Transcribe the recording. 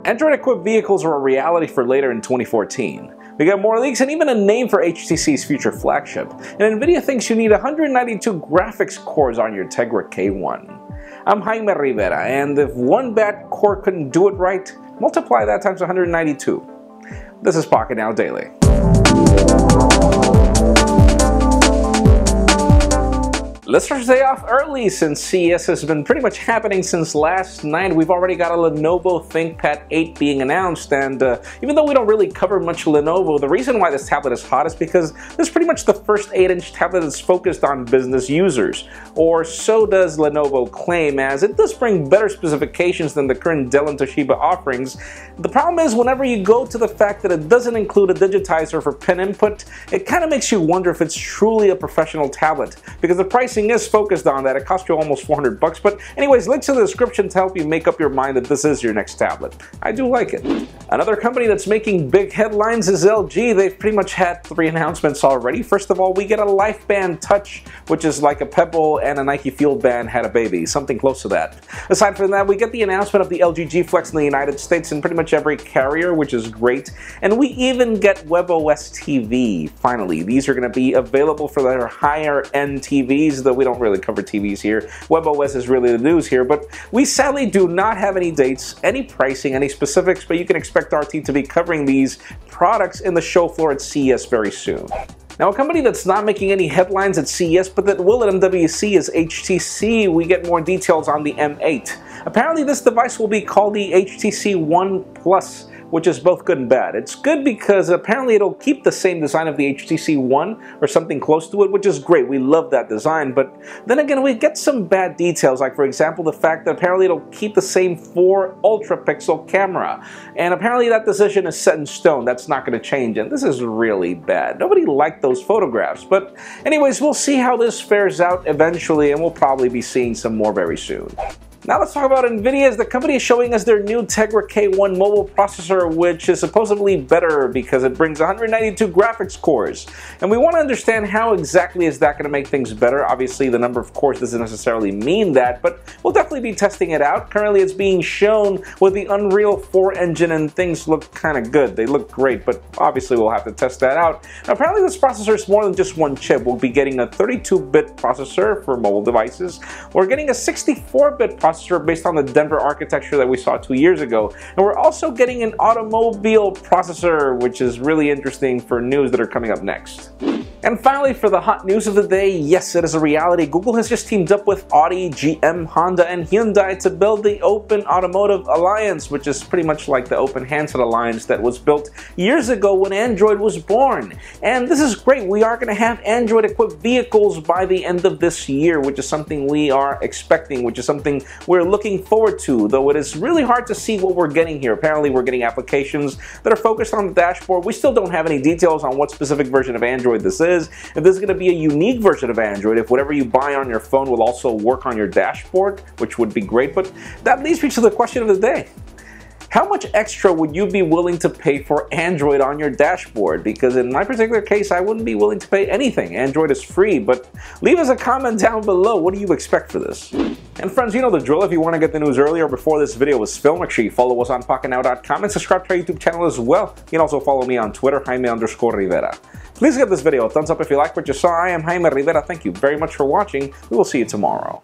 Android-equipped vehicles are a reality for later in 2014. We got more leaks and even a name for HTC's future flagship. And Nvidia thinks you need 192 graphics cores on your Tegra K1. I'm Jaime Rivera, and if one bad core couldn't do it right, multiply that times 192. This is Pocketnow Daily. Let's start the day off early since CES has been pretty much happening since last night. We've already got a Lenovo ThinkPad 8 being announced, and even though we don't really cover much Lenovo, the reason why this tablet is hot is because this is pretty much the first 8-inch tablet that's focused on business users. Or so does Lenovo claim, as it does bring better specifications than the current Dell and Toshiba offerings. The problem is, whenever you go to the fact that it doesn't include a digitizer for pen input, it kind of makes you wonder if it's truly a professional tablet, because the pricing is focused on that. It costs you almost 400 bucks, but anyways, links in the description to help you make up your mind that this is your next tablet. I do like it. Another company that's making big headlines is LG. They've pretty much had 3 announcements already. First of all, we get a Lifeband Touch, which is like a Pebble and a Nike Field Band had a baby, something close to that. Aside from that, we get the announcement of the LG G Flex in the United States in pretty much every carrier, which is great. And we even get webOS TV, finally. These are going to be available for their higher end TVs, though we don't really cover TVs here. webOS is really the news here, but we sadly do not have any dates, any pricing, any specifics, but you can expect our team to be covering these products in the show floor at CES very soon. Now, a company that's not making any headlines at CES, but that will at MWC, is HTC. We get more details on the M8. Apparently, this device will be called the htc-one-plus, which is both good and bad. It's good because apparently it'll keep the same design of the HTC One or something close to it, which is great. We love that design, but then again, we get some bad details, like for example, the fact that apparently it'll keep the same 4 ultra-pixel camera. And apparently that decision is set in stone. That's not going to change, and this is really bad. Nobody liked those photographs, but anyways, we'll see how this fares out eventually, and we'll probably be seeing some more very soon. Now let's talk about Nvidia, as the company is showing us their new Tegra K1 mobile processor, which is supposedly better because it brings 192 graphics cores. And we want to understand how exactly is that going to make things better. Obviously, the number of cores doesn't necessarily mean that, but we'll definitely be testing it out. Currently, it's being shown with the Unreal 4 engine, and things look kind of good. They look great, but obviously we'll have to test that out. Now, apparently this processor is more than just one chip. We'll be getting a 32-bit processor for mobile devices. We're getting a 64-bit processor based on the Denver architecture that we saw 2 years ago. And we're also getting an automobile processor, which is really interesting for news that are coming up next. And finally, for the hot news of the day, yes, it is a reality. Google has just teamed up with Audi, GM, Honda, and Hyundai to build the Open Automotive Alliance, which is pretty much like the Open Handset Alliance that was built years ago when Android was born. And this is great. We are going to have Android-equipped vehicles by the end of this year, which is something we are expecting, which is something we're looking forward to, though it is really hard to see what we're getting here. Apparently, we're getting applications that are focused on the dashboard. We still don't have any details on what specific version of Android this is. If this is going to be a unique version of Android, if whatever you buy on your phone will also work on your dashboard, which would be great. But that leads me to the question of the day. How much extra would you be willing to pay for Android on your dashboard? Because in my particular case, I wouldn't be willing to pay anything. Android is free, but leave us a comment down below. What do you expect for this? And friends, you know the drill. If you want to get the news earlier before this video is filmed, make sure you follow us on Pocketnow.com and subscribe to our YouTube channel as well. You can also follow me on Twitter, Jaime_Rivera. Please give this video a thumbs up if you like what you saw. I am Jaime Rivera. Thank you very much for watching. We will see you tomorrow.